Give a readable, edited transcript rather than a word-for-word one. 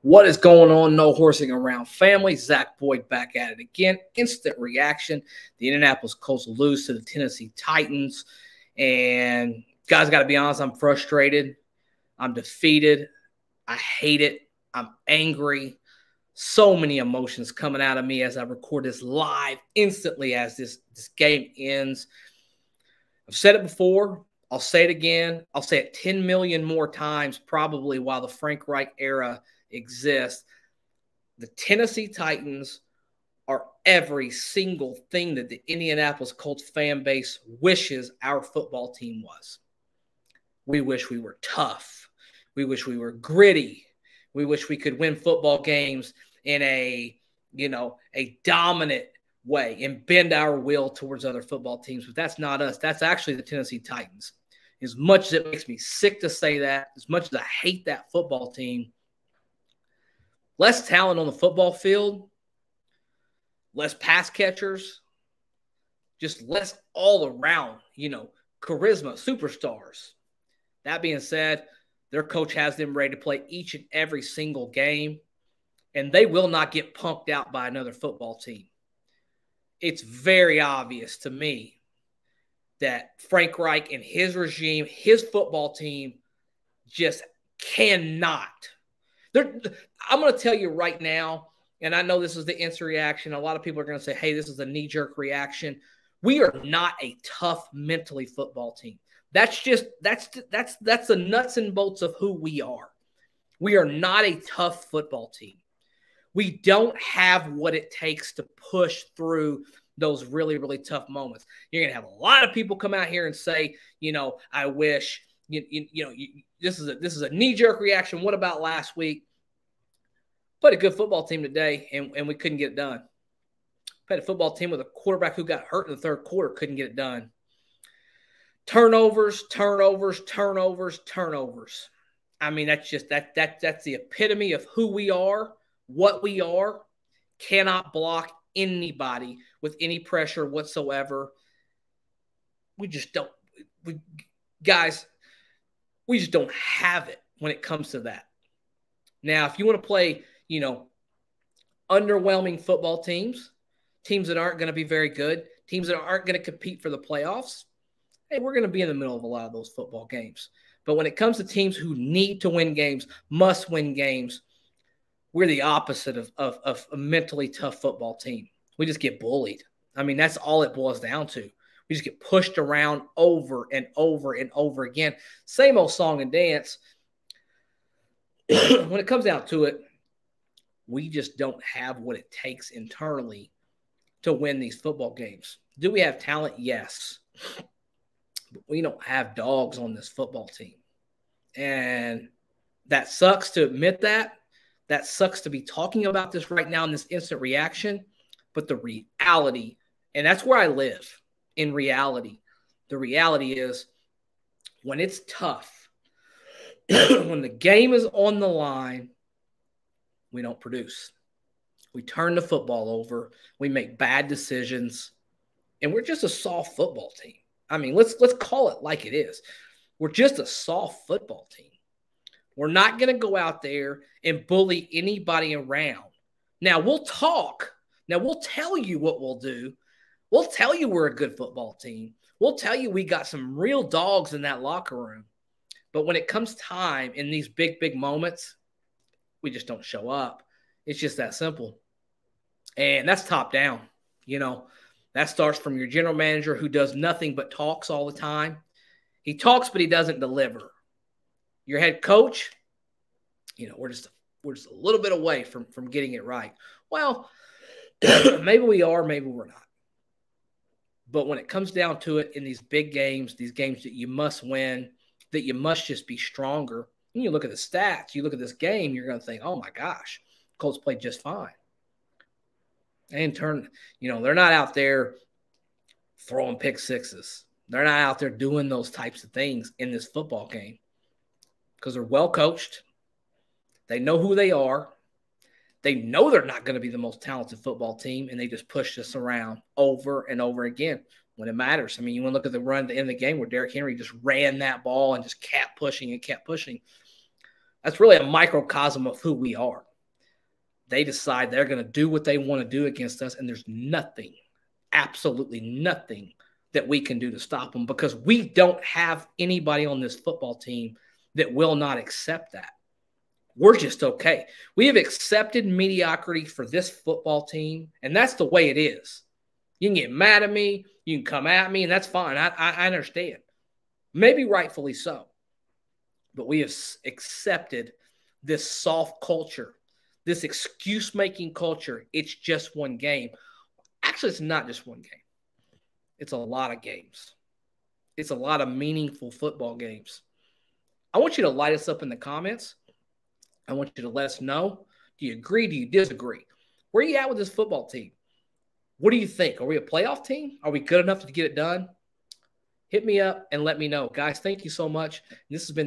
What is going on? No horsing around, family. Zach Boyd back at it again. Instant reaction. The Indianapolis Colts lose to the Tennessee Titans. And guys, got to be honest, I'm frustrated. I'm defeated. I hate it. I'm angry. So many emotions coming out of me as I record this live instantly as this game ends. I've said it before. I'll say it again. I'll say it 10 million more times probably while the Frank Reich era exists. The Tennessee Titans are every single thing that the Indianapolis Colts fan base wishes our football team was. We wish we were tough. We wish we were gritty. We wish we could win football games in a dominant way and bend our will towards other football teams. But that's not us. That's actually the Tennessee Titans. As much as it makes me sick to say that, as much as I hate that football team, less talent on the football field, less pass catchers, just less all around, charisma, superstars. That being said, their coach has them ready to play each and every single game, and they will not get punked out by another football team. It's very obvious to me that Frank Reich and his regime, his football team, just cannot. I'm going to tell you right now, and I know this is the instant reaction. A lot of people are going to say, hey, this is a knee-jerk reaction. We are not a tough mentally football team. That's the nuts and bolts of who we are. We are not a tough football team. We don't have what it takes to push through those really, really tough moments. You're going to have a lot of people come out here and say, I wish, this is a knee-jerk reaction. What about last week? Played a good football team today, and we couldn't get it done. Played a football team with a quarterback who got hurt in the third quarter, couldn't get it done. Turnovers. I mean, that's the epitome of who we are, what we are. Cannot block anybody with any pressure whatsoever. We just don't. We just don't have it when it comes to that. Now, if you want to play, underwhelming football teams that aren't going to be very good, teams that aren't going to compete for the playoffs, hey, we're going to be in the middle of a lot of those football games. But when it comes to teams who need to win games, must win games, we're the opposite of a mentally tough football team. We just get bullied. I mean, that's all it boils down to. We just get pushed around over and over and over again. Same old song and dance. When it comes down to it, we just don't have what it takes internally to win these football games. Do we have talent? Yes. But we don't have dogs on this football team. And that sucks to admit that. That sucks to be talking about this right now in this instant reaction. But the reality, and that's where I live, in reality. The reality is when it's tough, when the game is on the line, we don't produce. We turn the football over. We make bad decisions. And we're just a soft football team. I mean, let's call it like it is. We're just a soft football team. We're not going to go out there and bully anybody around. Now, we'll talk. Now, we'll tell you what we'll do. We'll tell you we're a good football team. We'll tell you we got some real dogs in that locker room. But when it comes time in these big, big moments, we just don't show up. It's just that simple. And that's top down. That starts from your general manager who does nothing but talks all the time. He talks, but he doesn't deliver. Your head coach, we're just a little bit away from getting it right. Well, maybe we are, maybe we're not. But when it comes down to it in these big games, these games that you must win, that you must just be stronger, and you look at the stats, you look at this game, you're going to think, oh my gosh, Colts played just fine. And they're not out there throwing pick sixes. They're not out there doing those types of things in this football game because they're well coached. They know who they are. They know they're not going to be the most talented football team, and they just push us around over and over again when it matters. I mean, you want to look at the run at the end of the game where Derrick Henry just ran that ball and just kept pushing and kept pushing. That's really a microcosm of who we are. They decide they're going to do what they want to do against us, and there's nothing, absolutely nothing that we can do to stop them, because we don't have anybody on this football team that will not accept that. We're just okay. We have accepted mediocrity for this football team, and that's the way it is. You can get mad at me, you can come at me, and that's fine. I understand. Maybe rightfully so. But we have accepted this soft culture, this excuse-making culture. It's just one game. Actually, it's not just one game. It's a lot of games. It's a lot of meaningful football games. I want you to light us up in the comments. I want you to let us know. Do you agree? Do you disagree? Where are you at with this football team? What do you think? Are we a playoff team? Are we good enough to get it done? Hit me up and let me know. Guys, thank you so much. This has been